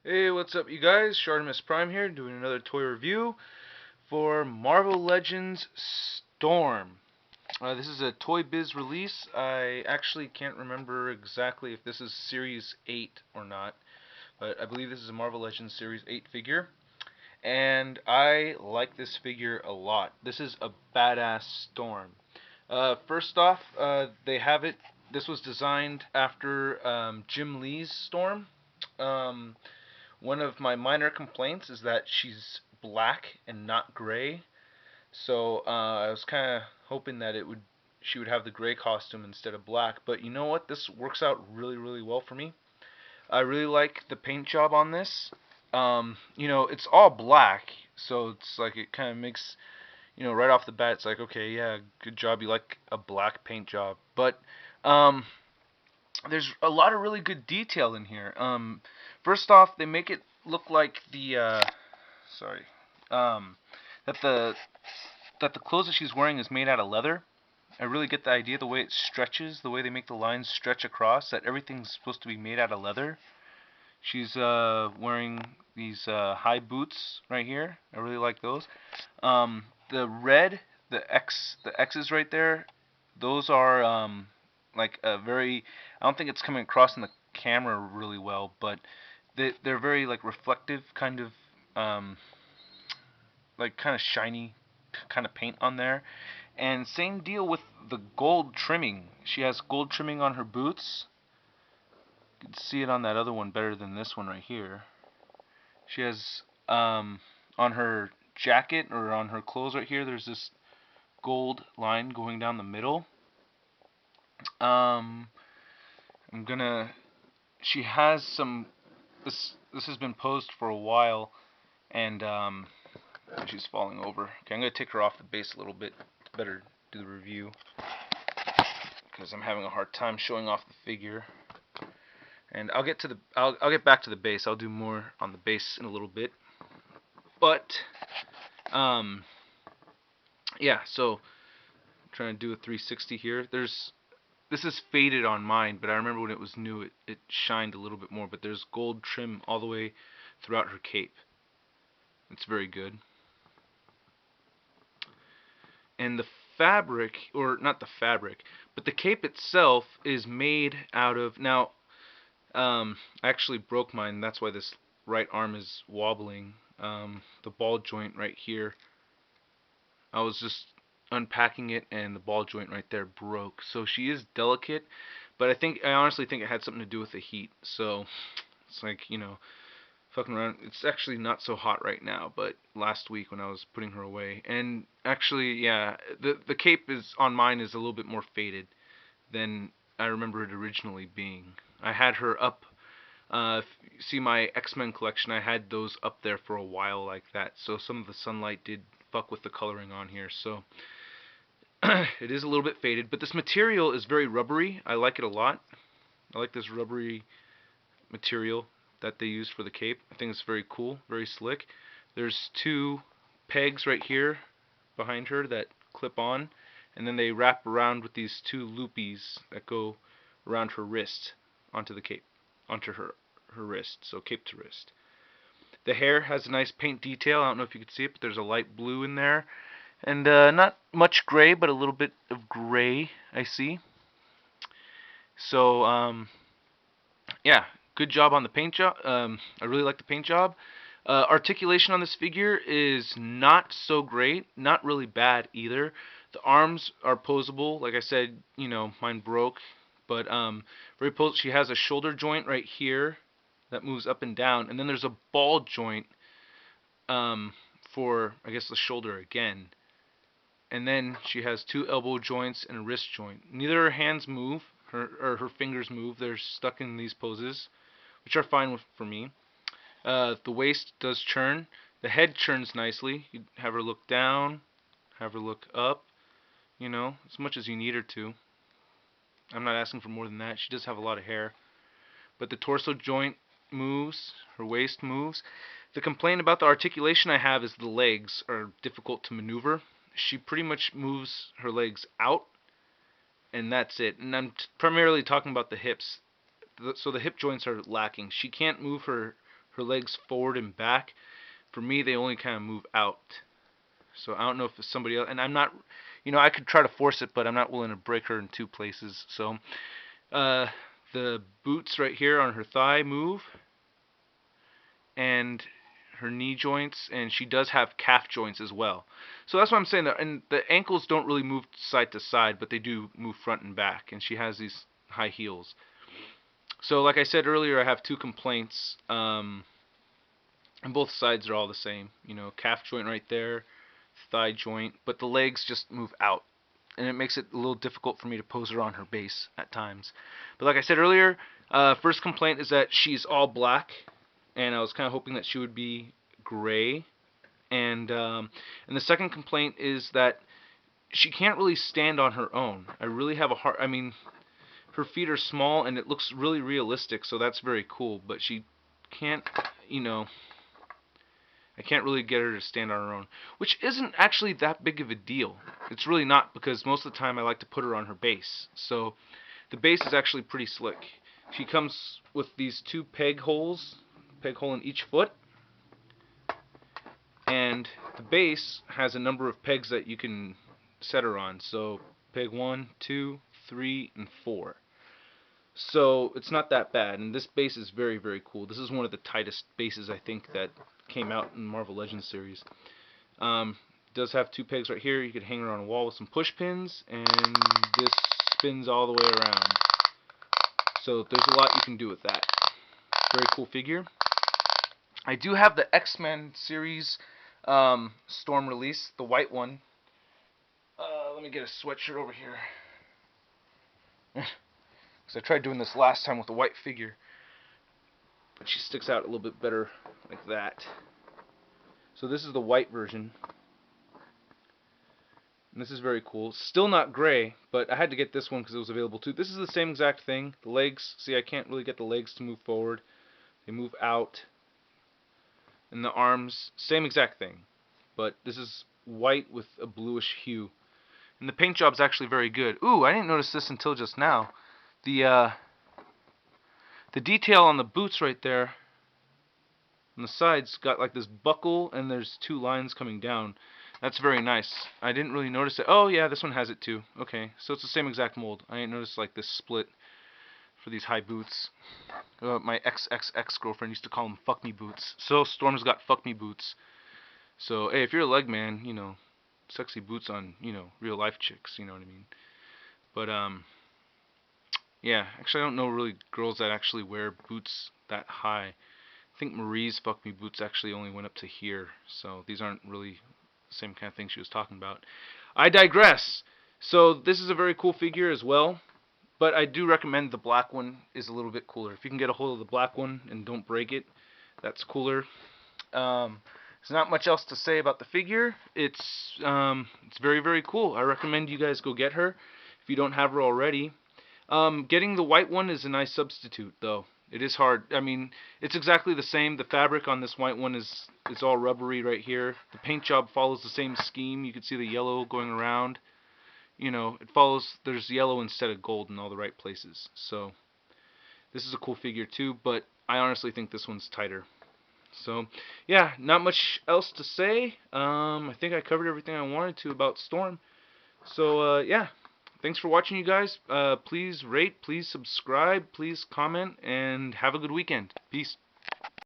Hey, what's up, you guys? ShartimusPrime here, doing another toy review for Marvel Legends Storm. This is a Toy Biz release. I actually can't remember exactly if this is Series 8 or not, but I believe this is a Marvel Legends Series 8 figure, and I like this figure a lot. This is a badass Storm. First off, they have it. This was designed after Jim Lee's Storm. Um, One of my minor complaints is that she's black and not gray. So I was kind of hoping that she would have the gray costume instead of black. But you know what? This works out really, really well for me. I really like the paint job on this. It's all black, so it's like it kind of makes, right off the bat, it's like, okay, yeah, good job. You like a black paint job. But um, there's a lot of really good detail in here. First off, they make it look like sorry, um, that the clothes that she's wearing is made out of leather. I really get the idea, the way it stretches, the way they make the lines stretch across, that everything's supposed to be made out of leather. She's wearing these high boots right here. I really like those. The red, the X's right there, those are like a very. I don't think it's coming across in the camera really well, but they're very like reflective, kind of like kind of shiny kind of paint on there. And same deal with the gold trimming. She has gold trimming on her boots. You can see it on that other one better than this one right here. She has on her jacket or on her clothes right here, there's this gold line going down the middle. Um, I'm gonna. She has some. This has been posed for a while, and she's falling over. Okay, I'm gonna take her off the base a little bit to better do the review because I'm having a hard time showing off the figure. And I'll get back to the base. I'll do more on the base in a little bit. But um, yeah. So I'm trying to do a 360 here. This is faded on mine, but I remember when it was new, it shined a little bit more. But there's gold trim all the way throughout her cape. It's very good. And the fabric, or not the fabric, but the cape itself is made out of. Now, I actually broke mine. That's why this right arm is wobbling. The ball joint right here. I was just unpacking it, and the ball joint right there broke. So she is delicate, but I honestly think it had something to do with the heat. So it's like, fucking around. It's actually not so hot right now, but last week when I was putting her away, and actually, yeah, the cape is on mine is a little bit more faded than I remember it originally being. I had her up. If you see my X-Men collection, I had those up there for a while like that. So some of the sunlight did fuck with the coloring on here. So it is a little bit faded, but this material is very rubbery. I like it a lot. I like this rubbery material that they use for the cape. I think it's very cool, very slick. There's two pegs right here behind her that clip on, and then they wrap around with these two loopies that go around her wrist onto the cape, onto her wrist, so cape to wrist. The hair has a nice paint detail. I don't know if you can see it, but there's a light blue in there. And not much gray, but a little bit of gray I see. So, yeah, good job on the paint job. I really like the paint job. Articulation on this figure is not so great, not really bad either. The arms are posable. Like I said, mine broke, but very posable. She has a shoulder joint right here that moves up and down, and then there's a ball joint for, I guess, the shoulder again. And then she has two elbow joints and a wrist joint. Neither her hands move, her fingers move. They're stuck in these poses, which are fine for me. The waist does churn. The head churns nicely. You have her look down, have her look up, as much as you need her to. I'm not asking for more than that. She does have a lot of hair. But the torso joint moves, her waist moves. The complaint about the articulation I have is the legs are difficult to maneuver. She pretty much moves her legs out, and that's it. And I'm primarily talking about the hips. So the hip joints are lacking. She can't move her her legs forward and back. For me, they only kind of move out. So I don't know if it's somebody else, and I'm not, I could try to force it, but I'm not willing to break her in two places. So the boots right here on her thigh move, and her knee joints, and she does have calf joints as well. So that's what I'm saying. And the ankles don't really move side to side, but they do move front and back, and she has these high heels. So like I said earlier, I have two complaints, and both sides are all the same. Calf joint right there, thigh joint, but the legs just move out, and it makes it a little difficult for me to pose her on her base at times. But like I said earlier, first complaint is that she's all black, and I was kind of hoping that she would be gray. And the second complaint is that she can't really stand on her own. I really have a hard. I mean, her feet are small, and it looks really realistic, so that's very cool. But she can't, I can't really get her to stand on her own, which isn't actually that big of a deal. It's really not, because most of the time I like to put her on her base. So the base is actually pretty slick. She comes with these two peg holes, peg hole in each foot, and the base has a number of pegs that you can set her on. So peg 1, 2, 3, and 4. So it's not that bad, and this base is very, very cool. This is one of the tightest bases I think that came out in Marvel Legends series. Does have two pegs right here. You could hang her on a wall with some push pins, and this spins all the way around. So there's a lot you can do with that. Very cool figure. I do have the X-Men series Storm release, the white one. Let me get a sweatshirt over here. Because I tried doing this last time with the white figure, but she sticks out a little bit better like that. So this is the white version, and this is very cool. Still not gray, but I had to get this one because it was available too. This is the same exact thing. The legs, see, I can't really get the legs to move forward. They move out. And the arms, same exact thing, but this is white with a bluish hue. And the paint job's actually very good. Ooh, I didn't notice this until just now. The detail on the boots right there on the sides got like this buckle, and there's two lines coming down. That's very nice. I didn't really notice it. Oh yeah, this one has it too. Okay, so it's the same exact mold. I didn't notice like this split for these high boots. My ex-girlfriend used to call them fuck me boots. So Storm's got fuck me boots. So hey, if you're a leg man, sexy boots on, real life chicks, you know what I mean. But yeah, actually I don't know really girls that actually wear boots that high. I think Marie's fuck me boots actually only went up to here, so these aren't really the same kind of thing she was talking about. I digress. So this is a very cool figure as well, but I do recommend the black one is a little bit cooler. If you can get a hold of the black one and don't break it, that's cooler. There's not much else to say about the figure. It's very, very cool. I recommend you guys go get her if you don't have her already. Getting the white one is a nice substitute, though. It is hard. I mean, it's exactly the same. The fabric on this white one is all rubbery right here. The paint job follows the same scheme. You can see the yellow going around. It follows, there's yellow instead of gold in all the right places. So, this is a cool figure too, but I honestly think this one's tighter. So, yeah, not much else to say. I think I covered everything I wanted to about Storm. So, yeah. Thanks for watching, you guys. Please rate, please subscribe, please comment, and have a good weekend. Peace.